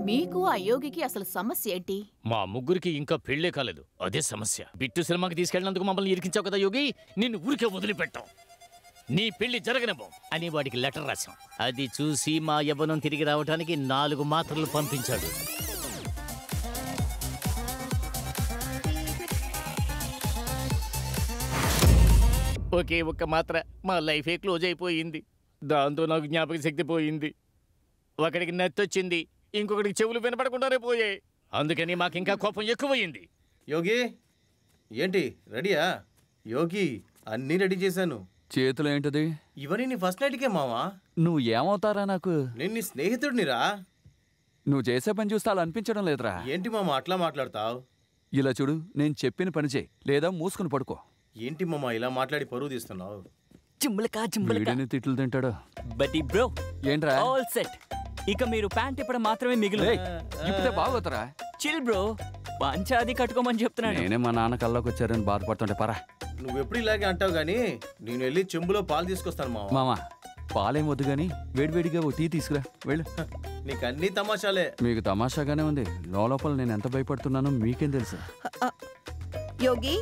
మీకు ఆ యోగికి అసలు సమస్య ఏంటి? మా ముగ్గురికి ఇంకా పెళ్లే కాలేదు, అదే సమస్య. బిట్టు సినిమాకి తీసుకెళ్ళినందుకు మమ్మల్ని ఇరికించావు కదా యోగి, నిన్ను ఊరికే వదిలిపెట్టాం. నీ పెళ్లి జరగనివ్వం అని వాడికి లెటర్ రాశాం. అది చూసి మా యవ్వనం తిరిగి రావడానికి 4 మాత్రలు పంపించాడు. ఒకే ఒక్క మాత్ర మా లైఫే క్లోజ్ అయిపోయింది. దాంతో నాకు జ్ఞాపక శక్తి పోయింది. ఒకడికి నెత్తొచ్చింది, ఇంకొకటికి చెవులు వినపడకుండానే పోయాయి. అందుకని మాకింకా కోపం ఎక్కువయింది. యోగి ఏంటి రెడీయా? యోగి అన్నీ రెడీ చేశాను. చేతులు ఏంటది? ఇవన్నీ నీ ఫస్ట్ నైట్కే మావా. నువ్వు ఏమవుతారా నాకు? నేను నీ స్నేహితుడినిరా. నువ్వు చేసే పని చూస్తే అలా అనిపించడం లేదురా. ఏంటి మామ అట్లా మాట్లాడతావు? ఇలా చూడు, నేను చెప్పిన పని చేయి, లేదా మూసుకుని పడుకో. ఏంటి మామ ఇలా మాట్లాడి పరువు తీస్తున్నావు? వీడిని తిట్లు తింటాడు. బట్ బ్రో ఏంట్రా? All set. ఇక మీరు ప్యాంట్ ఇప్పడం మాత్రమే మిగిలి. ఇప్పుడే బాగోతరా? చిల్ బ్రో, పంచాది కట్టుకోమని చెప్తున్నాను. నేనే మా నాన్న కల్లోకి వచ్చారని బాధపడుతుంటే పరా. నువ్వెప్పుడు ఇలాగే అంటావు గానీ నేను వెళ్ళి చెంబులో పాలు తీసుకొస్తాను మామ. మామా పాలేం వద్దు గాని వేడివేడిగా ఓ టీ తీసుకురా, వెళ్ళు. నీకు అన్ని తమాషాలే. మీకు తమాషాగానే ఉంది, లోపల నేను ఎంత భయపడుతున్నానో మీకేం తెలుసు. యోగి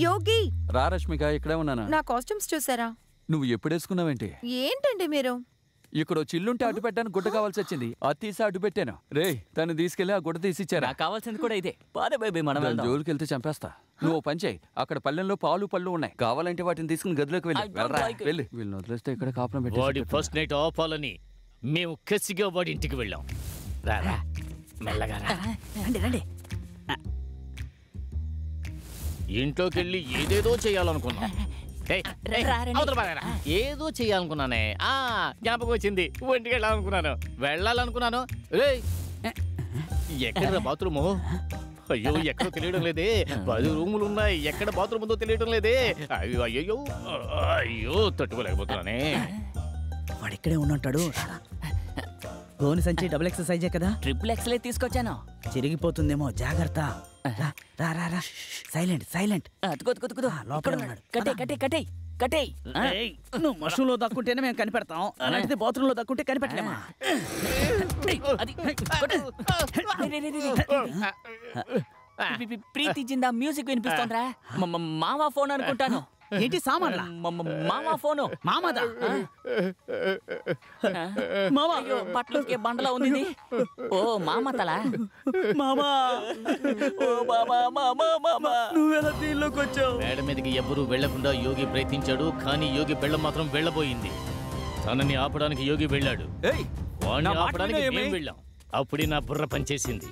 యోగి రా రష్మిక, ఇక్కడే ఉన్నాను. నా కాస్ట్యూమ్స్ చూసారా? నువ్వు ఎప్పుడు వేసుకున్నావేంటి? ఏంటండి మీరు? ఇక్కడ చిల్లుంటే అడ్డు పెట్టాను, గుడ్డ కావాల్సి వచ్చింది, అది తీసి అడ్డు పెట్టాను. రే తను తీసుకెళ్లి ఆ గుడ్డ తీసిచ్చారా? నాకు కావాల్సింది కూడా ఇదే. పాదే బేబీ, మనం వెళ్దాం. జోలికి వెళ్తే చంపేస్తా. నువ్వు పని చేయి, అక్కడ పల్లెల్లో పాలు పళ్ళు ఉన్నాయి, కావాలంటే వాటిని తీసుకుని గదిలోకి వెళ్ళి వీళ్ళని వదిలేస్తే ఇక్కడ కాపురం పెట్టి. వాడి ఫస్ట్ నైట్ ఆపాలని మేము కసిగా వాడి ఇంటికి వెళ్ళాం. రారా మెల్లగా రండి. ఇంట్లోకి వెళ్ళి ఏదేదో చేయాలనుకున్నాం. ఏదో చెయ్యాలనుకున్నానే, జ్ఞాపకం వచ్చింది. ఒంటికి వెళ్ళాలనుకున్నాను. ఎక్కడ బాత్రూము? అయ్యో ఎక్కడో తెలియడం లేదే. 10 రూములు ఉన్నాయి, ఎక్కడ బాత్రూమ్ ఉందో తెలియడం లేదే. అయ్యో తట్టుకోలేకపోతున్నానే. వాడు ఇక్కడే ఉన్నట్టాడు. గోని సంచి డబుల్ ఎక్సర్సైజే కదా? ట్రిపుల్ ఎక్స్లే తీసుకొచ్చాను. చిరిగిపోతుందేమో, జాగ్రత్త. సైలెంట్. కట్టే. నువ్వు మషూలో దక్కుంటేనే మేము కనిపెడతాం, అలాంటిది బాత్రూమ్ లో దక్కుంటే కనిపెట్టలేమా? ప్రీతి జిందా మ్యూజిక్ వినిపిస్తోందిరా. మామా ఫోన్ అనుకుంటాను. ఏంటి సామాన్లా? మామా ఫోను. మామదా? మామా బట్టలకే బండలా ఉంది. ఓ మామ తల. మామా నువ్వెలా దీనిలోకి వచ్చావు? మేడ మీదకి ఎవ్వరూ వెళ్లకుండా యోగి ప్రయత్నించాడు, కానీ యోగి బెళ్ళం మాత్రం వెళ్ళబోయింది. తనని ఆపడానికి యోగి వెళ్ళాడు, వాణ్ణి ఆపడానికి మేము వెళ్ళాం. అప్పుడే నా బుర్ర పనిచేసింది.